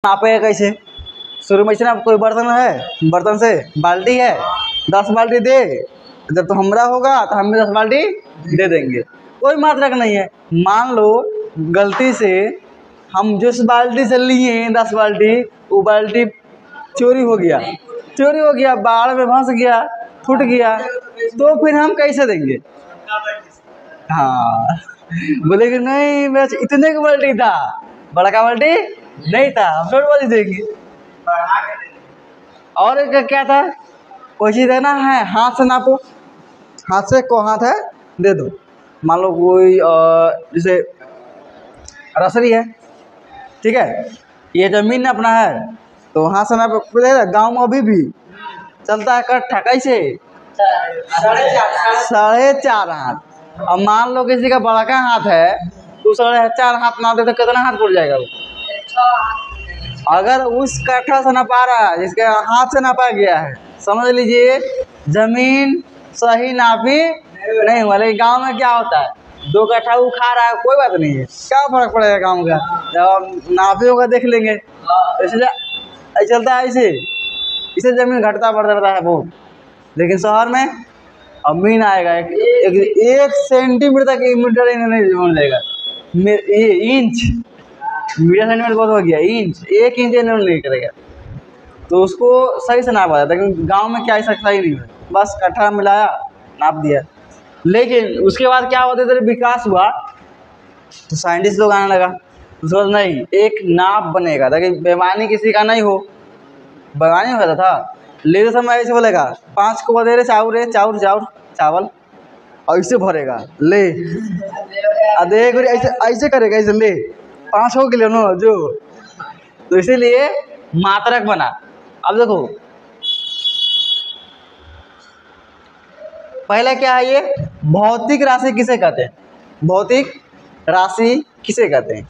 नापे कैसे? शुरू में ना कोई बर्तन है, बर्तन से बाल्टी है, 10 बाल्टी दे, जब तो हमरा होगा तो हम भी 10 बाल्टी दे देंगे। कोई मात्रक नहीं है। मान लो गलती से हम जिस बाल्टी से लिए 10 बाल्टी, वो बाल्टी चोरी हो गया, बाढ़ में फंस गया, फूट गया, तो फिर हम कैसे देंगे? हाँ, बोलेंगे नहीं मेरा इतने का बाल्टी था, बड़ा का बाल्टी नहीं था, हम छोटी बाल्टी देंगे। और एक क्या था, कोई चीज़ देना है हाथ से नापो, हाथ से को हाथ है दे दो। मान लो कोई जैसे रसरी है, ठीक है, ये ज़मीन अपना है तो हाथ से नाप दे। गाँव में अभी भी चलता है कट्ठा कैसे? 4.5 हाथ। अब मान लो किसी का बड़ा का हाथ है तो 4.5 हाथ ना दे तो कितना हाथ पड़ जाएगा वो? अगर उस कट्ठा से नपा रहा है जिसके हाथ से नापा गया है, समझ लीजिए जमीन सही नापी नहीं हुआ। लेकिन गाँव में क्या होता है, 2 कट्ठा उखा रहा है, कोई बात नहीं है, क्या फर्क पड़ेगा गाँव का, जब नापे होगा देख लेंगे। ऐसे चलता है, इसे जमीन घटता बढ़ता रहता है बहुत। लेकिन शहर में अब मीन आएगा 1 सेंटीमीटर तक, मीटर नहीं मान लेगा, ये इंच, मीटर सेंटीमीटर बहुत हो गया, इंच 1 इंच नहीं करेगा, तो उसको सही से नापा जाता है। लेकिन गाँव में क्या ऐसा सही नहीं है, बस कट्ठा मिलाया नाप दिया। लेकिन उसके बाद क्या हुआ, धीरे विकास हुआ तो साइंटिस्ट लोग आने लगा, उसके बाद नहीं एक नाप बनेगा ताकि बेईमानी किसी का नहीं हो। बेईमानी हो जाता था, लेते समय ऐसे बोलेगा 5 को बदे चावल ऐसे भरेगा, ले देख ऐसे करेगा, ऐसे ले 5 हो गए ना जो, तो इसीलिए मात्रक बना। अब देखो पहले क्या है, ये भौतिक राशि किसे कहते हैं? भौतिक राशि किसे कहते हैं?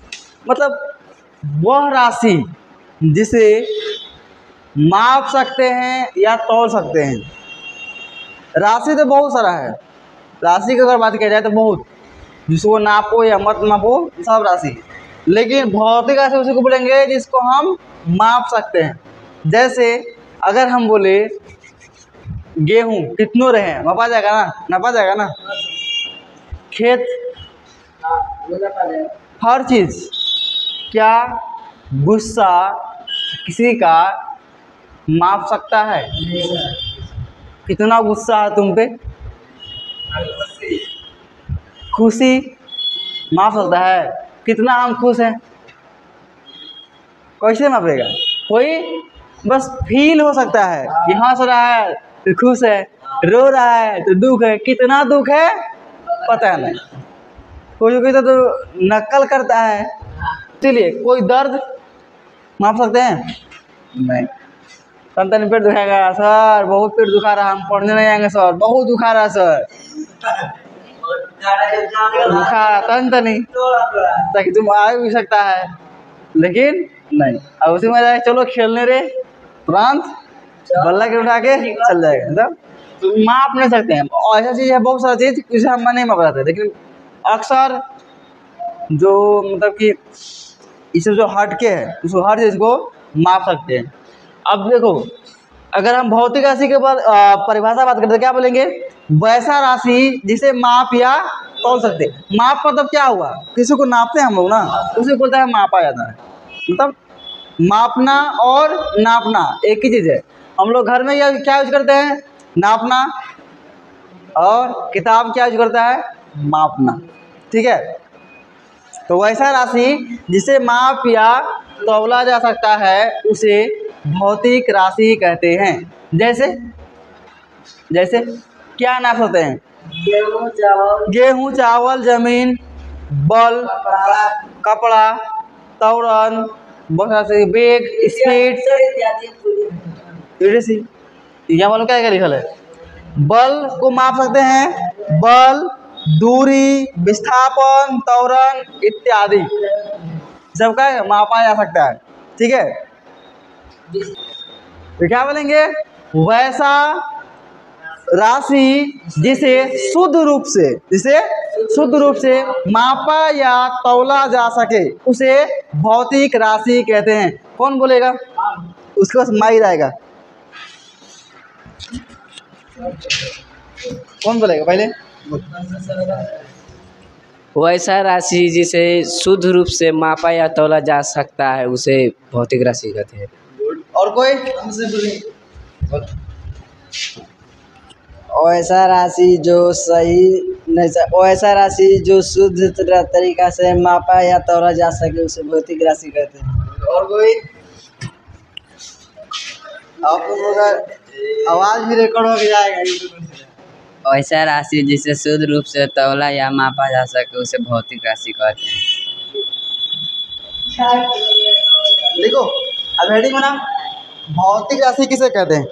मतलब वह राशि जिसे माप सकते हैं या तौल सकते हैं। राशि तो बहुत सारा है, राशि की अगर बात किया जाए तो बहुत, जिसको नापो या मत नापो सब राशि। लेकिन भौतिक राशि उसी को बोलेंगे जिसको हम माप सकते हैं। जैसे अगर हम बोले गेहूँ कितनों रहे, मापा जाएगा ना, खेत, हर चीज़। क्या गुस्सा किसी का माप सकता है? कितना गुस्सा है तुम पे? खुशी माप सकता है? कितना हम खुश हैं? कैसे मापेगा? कोई बस फील हो सकता है कि हंस रहा है तो खुश है, रो रहा है तो दुख है, कितना दुख है पता नहीं। कोई तो नकल करता है, इसलिए कोई दर्द माप सकते हैं? नहीं। तन पेट दुखाएगा, सर बहुत पेट दुखा रहा, हम पढ़ने नहीं आएंगे सर, बहुत दुखा रहा सर, दुखा तन नहीं, ताकि तुम आ भी सकता है, लेकिन नहीं। अब उसी में चलो खेलने रे, तुरंत बल्ला के उठा के चल जाएगा। मतलब तो माप नहीं सकते हैं। और ऐसा चीज़ है, बहुत सारा चीज़ जिसे हम नहीं माप सकते, लेकिन अक्सर जो मतलब कि इससे जो हटके है उसको हर चीज़ को माप सकते हैं। अब देखो अगर हम भौतिक राशि के बाद परिभाषा बात करते हैं, क्या बोलेंगे? वैसा राशि जिसे माप या तौल सकते। माप मतलब क्या हुआ, किसी को नापते हैं हम लोग ना, उसे बोलते हैं मापा जाता है। मतलब मापना और नापना एक ही चीज़ है। हम लोग घर में या क्या यूज करते हैं? नापना, और किताब क्या यूज करता है? मापना, ठीक है। तो वैसा राशि जिसे माप या तौला जा सकता है उसे भौतिक राशि कहते हैं। जैसे क्या नाप सकते हैं? गेहूँ, चावल, जमीन, बल, कपड़ा, तौरन, बेग, स्पीड, क्या मालूम क्या लिखल है? बल को माप सकते हैं, बल, दूरी, विस्थापन, त्वरण इत्यादि सबका मापा जा सकता है, ठीक है। तो क्या बोलेंगे? वैसा राशि जिसे शुद्ध रूप से मापा या तौला जा सके उसे भौतिक राशि कहते हैं। कौन बोलेगा? उसके पास माइक आएगा, कौन बोलेगा पहले? वैसा राशि जिसे शुद्ध रूप से मापा या तौला जा सकता है उसे भौतिक राशि कहते हैं। और कोई? वैसा राशि जो सही नहीं, वैसा राशि जो शुद्ध तरीका से मापा या तौला जा सके उसे भौतिक राशि कहते हैं। और कोई? आपको अगर आवाज भी रिकॉर्ड हो जाएगा। वैसा राशि जिसे शुद्ध रूप से तौला या मापा जा सके उसे भौतिक राशि कहते हैं। देखो अब हेडिंग बना, भौतिक राशि किसे कहते हैं?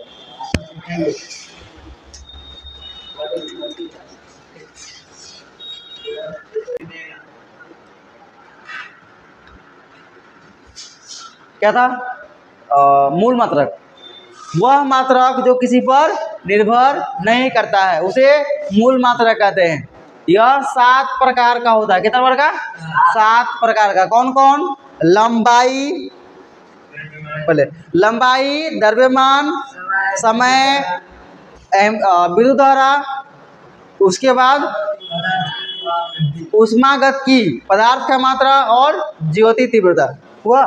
क्या था? मूल मात्रक, वह मात्रक जो किसी पर निर्भर नहीं करता है उसे मूल मात्रक कहते हैं। यह 7 प्रकार का होता है। कितना प्रकार का? 7 प्रकार का। कौन कौन? लंबाई, पहले लंबाई, द्रव्यमान, समय, विद्युत धारा, उसके बाद ऊष्मागतिकी, पदार्थ का मात्रा और ज्योति तीव्रता। हुआ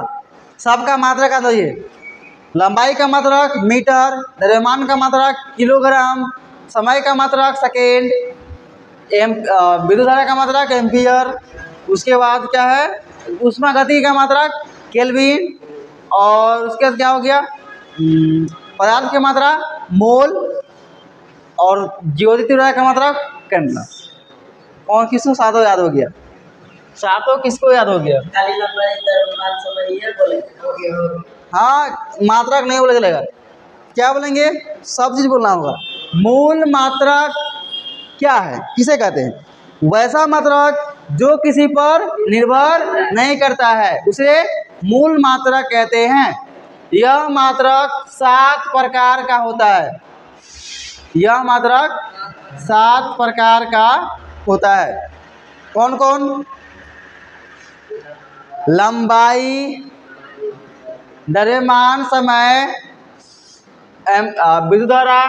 सबका मात्रक आता है। लंबाई का मात्रक मीटर, द्रव्यमान का मात्रक किलोग्राम, समय का मात्रक सेकेंड, विद्युत धारा का मात्रक एम्पियर, उसके बाद क्या है? ऊष्मागतिकी का मात्रक केल्विन, और उसके बाद क्या हो गया? पदार्थ की मात्रा मोल, और ज्योति तीव्रता का मात्रक कैंडला। कौन किसको सातों याद हो गया? सातों किसको याद हो गया? हाँ, मात्रक नहीं बोले चलेगा। क्या बोलेंगे? सब चीज बोलना होगा। मूल मात्रक क्या है, किसे कहते हैं? वैसा मात्रक जो किसी पर निर्भर नहीं करता है उसे मूल मात्रक कहते हैं। यह मात्रक 7 प्रकार का होता है। यह मात्रक 7 प्रकार का होता है। कौन कौन? लंबाई, द्रव्यमान, समय, विद्युत धारा,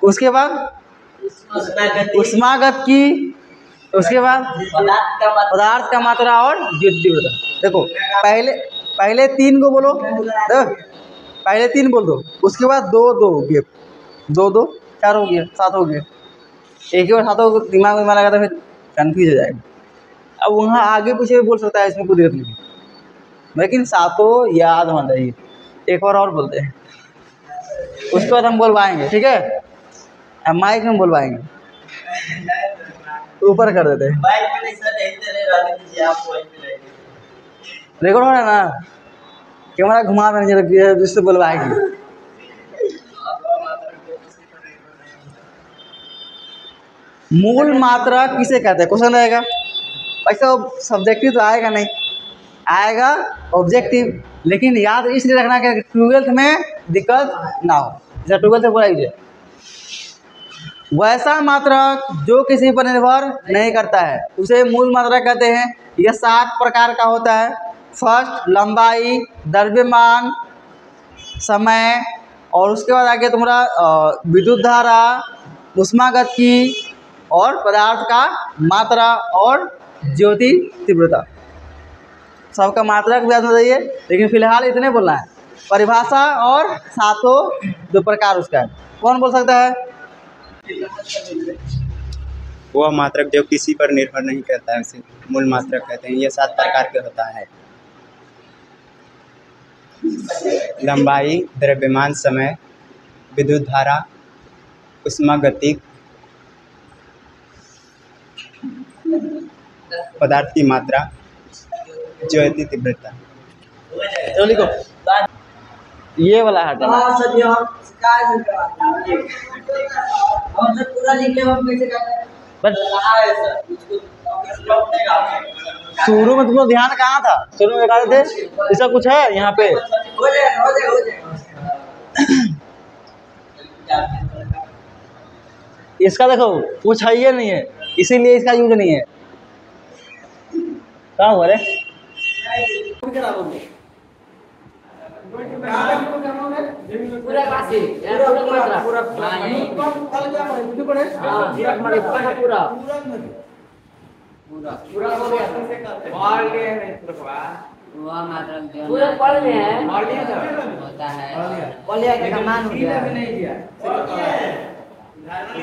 उसके बाद ऊष्मागतिकी, उसके बाद पदार्थ का मात्रा और ज्योति तीव्रता। देखो पहले 3 को बोलो, पहले 3 बोल दो, उसके बाद 2 2 गैप, 2 2 4 हो गया, 7 हो गया। एक ही बार 7 को दिमाग में लगा तो फिर कन्फ्यूज हो जाएगा। अब वहाँ आगे पीछे भी बोल सकता है, इसमें कोई दिक्कत नहीं, लेकिन 7 याद होना चाहिए। एक बार और बोलते हैं, उसके बाद हम बोलवाएंगे, ठीक है? माइक में बोलवाएंगे, ऊपर कर देते हैं। रिकॉर्ड हो रहा है ना? कैमरा घुमा देंगे जिससे बोलवाएंगे। मूल मात्रा किसे कहते हैं? क्वेश्चन रहेगा। ऐसा सब्जेक्टिव तो आएगा नहीं, आएगा ऑब्जेक्टिव, लेकिन याद इसलिए रखना कि 12th में दिक्कत ना हो। जैसे 12th से बोला लीजिए, वैसा मात्रक जो किसी पर निर्भर नहीं करता है उसे मूल मात्रक कहते हैं। यह 7 प्रकार का होता है। फर्स्ट लंबाई, द्रव्यमान, समय, और उसके बाद आगे तुम्हारा विद्युत धारा, ऊष्मागतिकी, और पदार्थ का मात्रा और ज्योति तीव्रता। सबका मात्रक भी याद होना चाहिए, लेकिन फिलहाल इतने बोलना है। परिभाषा और 7 जो प्रकार उसका है। कौन बोल सकता है? वह मात्रक जो किसी पर निर्भर नहीं करता है उसे मूल मात्रक कहते हैं। यह 7 प्रकार के होता है। लंबाई, द्रव्यमान, समय, विद्युत धारा, ऊष्मागतिकी, पदार्थ की मात्रा, ज्योति तीव्रता। चलो लिखो, ये वाला हटा। शुरू में तुमको ध्यान कहाँ था? शुरू में बता थे ऐसा कुछ है यहाँ पे। इसका देखो कुछ है ये नहीं है, इसीलिए इसका यूज नहीं है। क्या हुआ रे? खराब हो गया कहाँ तक को करना है पूरा राशि पूरा कल क्या पढ़े कुछ पढ़े हाँ पूरा पूरा पूरा पूरा हो गया और ये है वह मात्रक जो पूरा पढ़ लिए हैं और लिया था होता है पढ़िया के समान हो गया भी नहीं दिया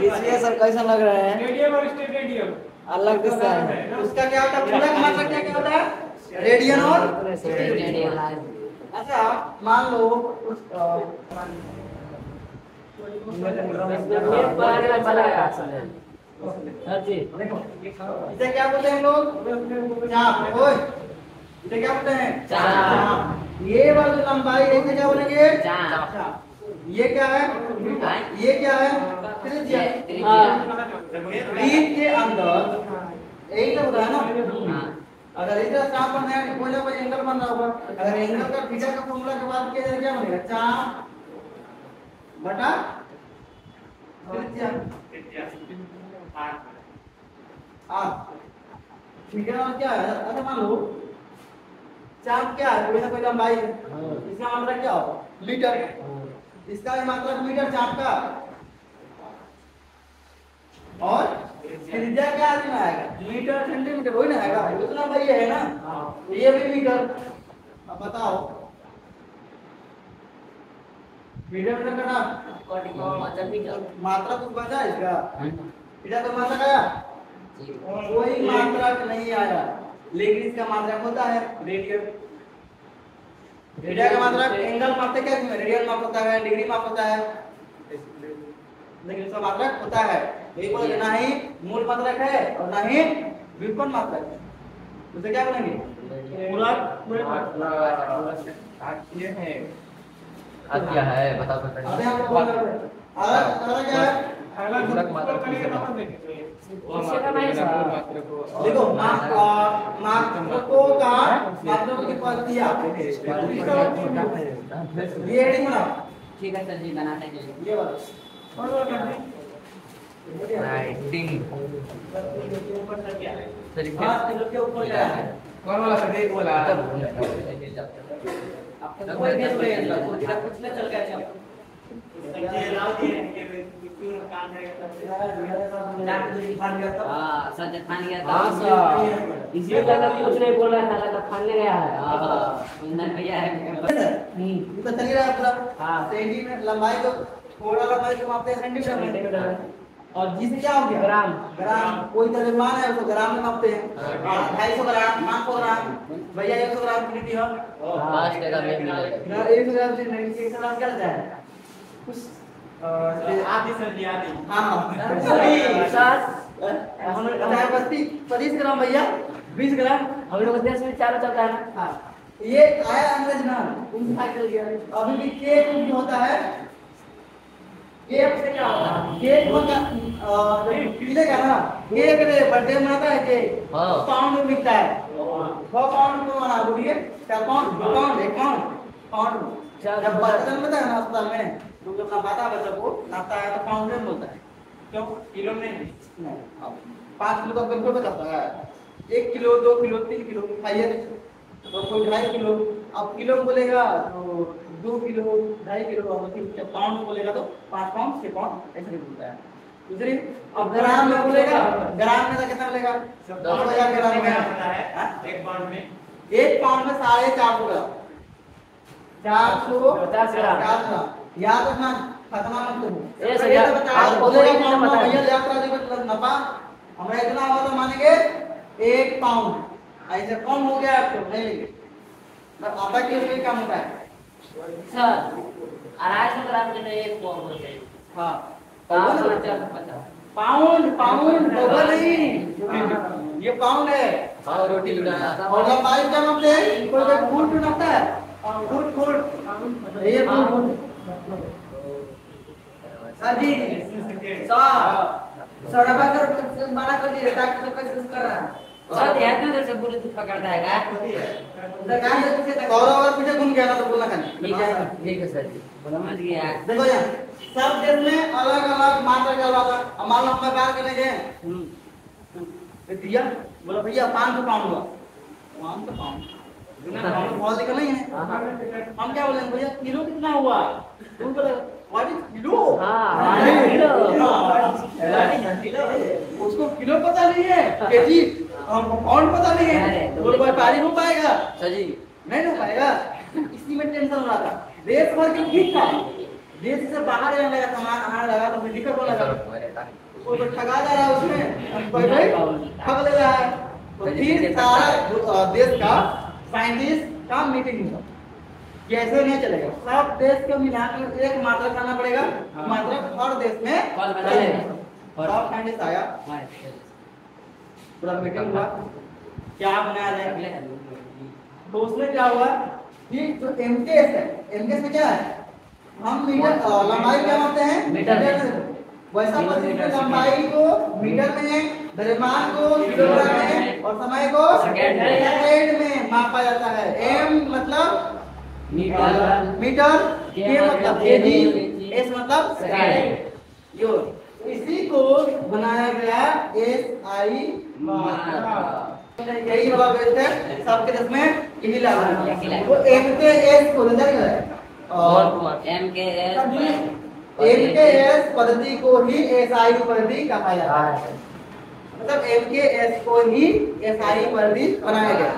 इसलिए सर कैसा लग रहा है रेडियम और स्टेट रेडियम अलग दिखता है उसका क्या होता है पूरा का मतलब क्या होता है रेडियन और अच्छा मान लो उस इसे क्या बोलते हैं हम लोग चाप ओए इसे क्या बोलते हैं चाप। ये वाली लंबाई इसे क्या बोलेंगे चाप। ये क्या है ये क्या है त्रिज्या बीच के अंदर यही तो होता है ना अगर इधर चाप बन है कोई ना कोई एंगल बन रहा होगा अगर एंगल का थीटा का फॉर्मूला के बाद क्या क्या बनेगा चाप बटा त्रिज्या ठीक है और क्या है अच्छा मान लो चाप क्या है कोई ना कोई लंबाई है इसका मात्रा क्या होगा मीटर इसका भी मात्रा मीटर चाप का और त्रिज्या क्या आदमी आएगा मीटर सेंटीमीटर वही ना आएगा उतना भाई है ना ये भी मीटर अब बताओ मीटर में कटा मात्रा कुछ बचा इसका इधर तो मात्रा आया कोई मात्रा नहीं आया लेकिन इसका मात्रा होता है रेडियन रेडियन का मात्रा एंगल मापते क्या है रेडियन माप होता है डिग्री माप होता है लेकिन इसका मात्रक होता है यही बोले ना ही मूल मात्रक है और ना ही व्युत्पन्न मात्रक है उसे क्या बोलेंगे मूलक ये है अब क्या है बताओ तो अरे हम लोग बोल रहे हैं अरे क्या है अगला पूरक मात्रक करेंगे तो हम देखेंगे इससे का नहीं सर देखो मात्रकों का मात्रकों की पद्धतियां ये हेडिंग बनाओ ठीक है सर जी बनाते हैं ये वाला राइटिंग हाँ तिलक के ऊपर क्या है कौन वाला सर एक वाला आपका कोई नहीं बोलेगा कुछ नहीं चल गया हाँ सर जब फान गया हाँ सर इसलिए लगा कुछ नहीं बोल रहा था लगा फाड़ने गया है कुंदन भैया है ये तो चल ही रहा है पूरा हाँ। सेंटीमीटर लंबाई को थोड़ा लंबाई को मापते हैं सेंटीमीटर में और जिसे क्या हो गया ग्राम। ग्राम कोई द्रव्यमान है उसको ग्राम में मापते हैं 250 ग्राम 500 ग्राम भैया 100 ग्राम की लीटी हो 5 टका में मिलेगा 100 ग्राम से 100 ग्राम क्या रहता है कुछ आधी सर आधी हाँ हम लोग बताया 25 ग्राम भैया 20 ग्राम हम लोग देश में चारों चलता है ना हाँ ये आया अंग्रेज ना उनका चल गया अभी भी केक जो होता है केक से क्या होता है केक होता मिलेगा ना केक रे बर्थडे मनाता है केक हाँ। पाउंड में बिकता है 100 पाउंड में मना बोलिए क्या पाउंड पाउंड एक पाउंड जब बच्चा जन्मता है ना अस्पताल में तो जब नपाता है बच्चा को नापता है तो पाउंड में बोलता है क्यों किलो में नहीं 5 किलो का बिल्कुल बताता है 1 किलो 2 किलो 3 किलो खाइए तो कोई 2.5 किलो अब किलो में बोलेगा तो 2 किलो 2.5 किलो और जब पाउंड में बोलेगा तो 5 पाउंड 6 पाउंड ऐसे ही बोलता है दूसरी अब ग्राम में बोलेगा ग्राम में तो कितना मिलेगा 10,000 ग्राम में हाँ? एक पाउंड में 1 पाउंड में 450 ग्राम 450 ग्राम। याद रखना खत्म मत करो ये सही है। आप बोलेगा कि नहीं पता है। भैया यात्रा जी नफा हमरा इतना हुआ तो मानेंगे 1 पाउंड ऐसे कम हो गया आपको नहीं लेंगे बस आधा किलो भी कम होता है सर 250 ग्राम के लिए एक पाउंड होता है हाँ पाउंड पाउंड डबल नहीं ये पाउंड है हाँ रोटी बनाना और लंबाई क्या नापते हैं कोई फुट भी नापता है फुट ये फुट सर जी सर अब अगर माना कर दिए डॉक्टर कैसे कर रहा है सर ध्यान दो से पूरी तो पकड़ता है का उधर कहां से पीछे तक और पीछे घूम गया ना तो बोलना खाली ठीक है सर जी समझ गया देखो यार सब देश में अलग अलग मात्रा चल रहा था अब मान लो हम बात करने गए दिया बोला भैया 500 पाउंड हुआ 500 पाउंड बहुत दिक्कत नहीं है। हम क्या बोलेंगे भैया किलो कितना हुआ, तुम बोले व्हाट इज किलो। उसको किलो पता नहीं है, केजी पाउंड पता नहीं है, बोले व्यापारी हो पाएगा जी, नहीं हो पाएगा। इसी में टेंशन हो रहा था। देश भर के ठीक था, देश से बाहर रहने लगा, सामान आने लगा तो दिक्कत होने लगा, कोई ठगा जा रहा है उसमें, कोई ठग ले रहा है। तो फिर सारा देश का साइंटिस्ट का मीटिंग हुआ कि ऐसे नहीं चलेगा, सब देश को मिलाकर एक मात्रा करना पड़ेगा, मात्रा हर देश में सब साइंटिस्ट आया, पूरा मीटिंग हुआ क्या बनाया जाए। तो उसमें क्या हुआ कि जो एमकेएस है, एमकेएस में क्या है, हम मीटर लंबाई क्या मापते हैं मीटर में, वैसा लंबाई को मीटर में, द्रव्यमान को किलोग्राम में और समय को सेकंड में मापा जाता है। एम मतलब मीटर, के मतलब केजी, एस मतलब सेकंड। यो इसी को बनाया गया एसआई मात्रा। यही होगा बेस्ट है सबके देश में, यही लागू है। वो एमकेएस को नजर है और एमकेएस पद्धति को ही एसआई पद्धति कहा जाता है। मतलब एमकेएस को ही एसआई पद्धति बनाया गया।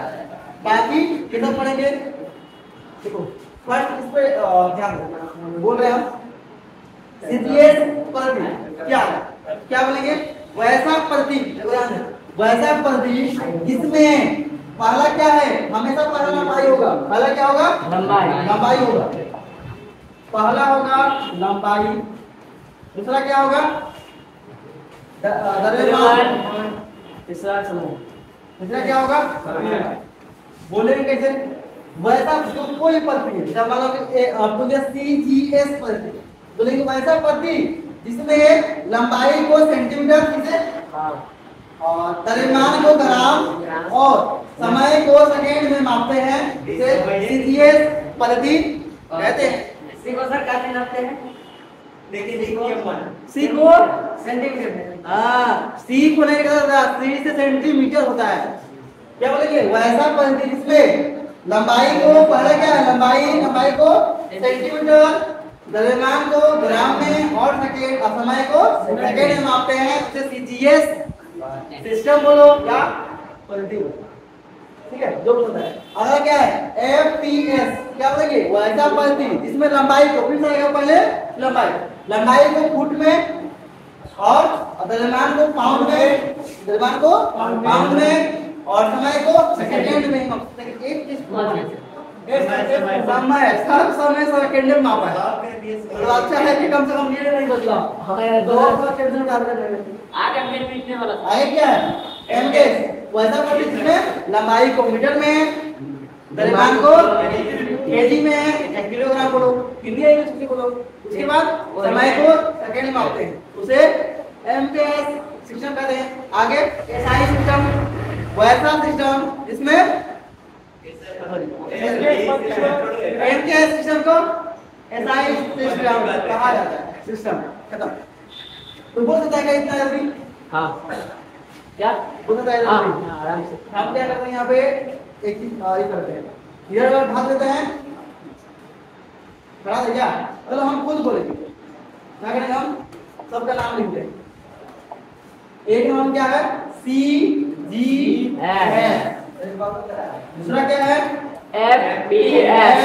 बाकी कितना पढ़ेंगे, देखो फर्स्ट इस पे ध्यान बोल रहे हैं हम सीजीएस पद्धति क्या क्या बोलेंगे, वैसा पद्धति, वैसा पद्धति जिसमें पहला क्या है, हमेशा पहला लंबाई होगा, पहला क्या होगा लंबाई होगा, पहला होगा लंबाई, दूसरा क्या होगा द्रव्यमान, तीसरा क्या होगा बोलेंगे कैसे, वैसा जो कोई पद्धति है, जब मान लो कि सीजीएस पद्धति बोलेंगे वैसा पद्धति जिसमें लंबाई को सेंटीमीटर से और द्रव्यमान को ग्राम और समय को सेकंड में मापते हैं, इसे सीजीएस पद्धति कहते हैं। सी को सर कैसे नापते हैं, देखिए सी को सेंटीमीटर में, सी को नहीं कहता, सी से सेंटीमीटर होता है। क्या बोलेंगे वैसा पद्धति जिसमें लंबाई को पहले क्या है, लंबाई को सेंटीमीटर, द्रव्यमान को ग्राम में और सेकंड समय को सेकंड में मापते हैं, उसे सीजीएस सिस्टम बोलो या पद्धति बोलो, ठीक है जो बोलता है। अगला क्या है एफपीएस, क्या बोलेंगे वैसा पद्धति जिसमें लंबाई को फिर से पहले लंबाई को फुट में और द्रव्यमान को पाउंड में, और समय को सेकंड में, समय सेकंड में मापा है। तो अच्छा है कि कम से कम ये नहीं बदला, आगे क्या है एमकेएस वैसा पद्धति जिसमें लंबाई को मीटर में, द्रव्यमान को केजी में, किलोग्राम बोलो, हिंदी इंग्लिश बोलो, उसके बाद समय को सेकंड में मापते हैं, उसे एमकेएस सिस्टम कहते हैं। आगे एसआई सिस्टम, वैसा सिस्टम जिसमें एमकेएस सिस्टम को एसआई सिस्टम कहा जाता है। सिस्टम खत्म। तो बोल सकता है क्या इतना जल्दी, हाँ क्या बोल सकता है आराम से। हम क्या करते हैं यहाँ पे एक चीज ये करते हैं, इधर भाग देते हैं, खड़ा है क्या, चलो हम खुद बोलेंगे, क्या करेंगे हम सबका नाम लिखते हैं। एक नाम क्या है सी जी एस, दूसरा क्या है F P S,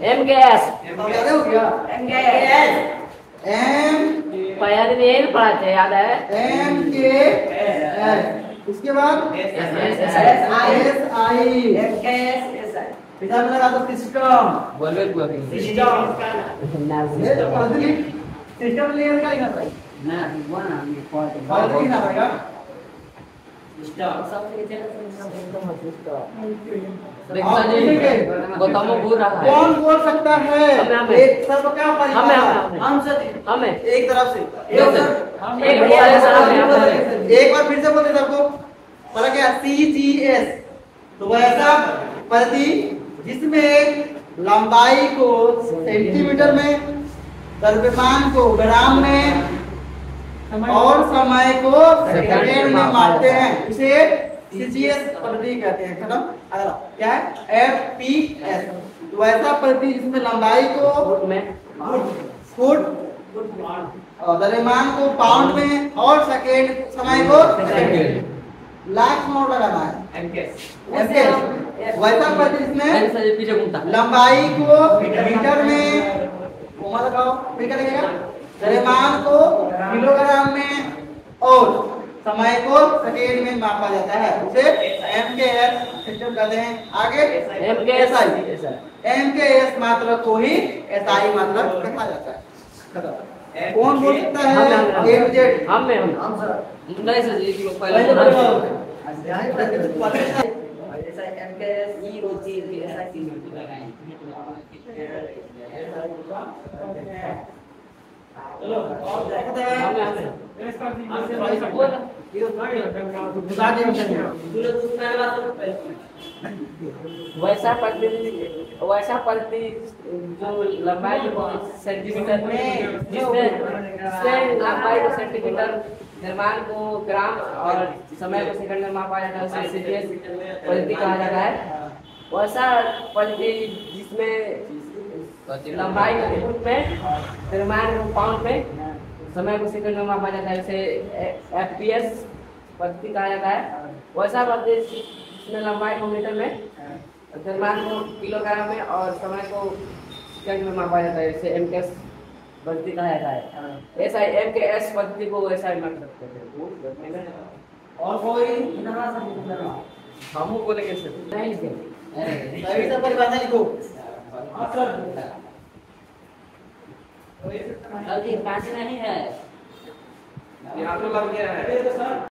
MKS M पहले नहीं पढ़ा थे, याद है एमकेएस, उसके बाद एसआई, पिता में लगा तो सिस्टम, सिस्टम लेयर का लिखना चाहिए ना, लिखना पड़ेगा कौन बोल सकता है एक सबका हमें एक तरफ से एक बार फिर से बोलते सबको पता क्या सीजीएस, तो वैसा पद्धति जिसमें लंबाई को सेंटीमीटर में, द्रव्यमान को ग्राम में और समय को सेकंड में मापते हैं, उसे CGS पद्धति कहते हैं। खत्म। अगला क्या है? FPS। तो ऐसा पद्धति जिसमें लंबाई को फुट और द्रव्यमान को पाउंड में और सेकेंड समय को लाख मोड़ लगाना है। MKS। वैसा पद्धति जिसमें लंबाई को मीटर में कोमा लगाओ, फिर क्या लगेगा? द्रव्यमान को किलोग्राम में और समय को सेकेंड में मापा जाता है, उसे MKS सिस्टम कहते हैं। आगे MKS मात्रक को ही SI मात्रक कहा जाता है। कौन बोल सकता है? A to Z। नहीं सर जी को पहले वैसा पद्धति जो लंबाई को सेंटीमीटर में जिसमें लंबाई को सेंटीमीटर, निर्माण को ग्राम और समय को सेकंड में मापा जाता है, उसे सीजीएस पद्धति कहा जाता है। वैसा पद्धति जिसमें लंबाई को फुट में, निर्माण को पाउंड में, समय को सेकंड में मापा जाता है, उसे FPS पद्धति कहा जाता है। वैसा पद्धति जिसमें लंबाई को मीटर में, द्रव्यमान को किलोग्राम में और समय को सेकंड में मापा जाता है, इसे MKS पद्धति कहा जाता है। ऐसा MKS पद्धति को ऐसा ही मान सकते हैं। और कोई हम बोले कैसे नहीं लिखे सही से परिभाषा लिखो। अभी पाँच नहीं है, यहाँ तो लग गया है।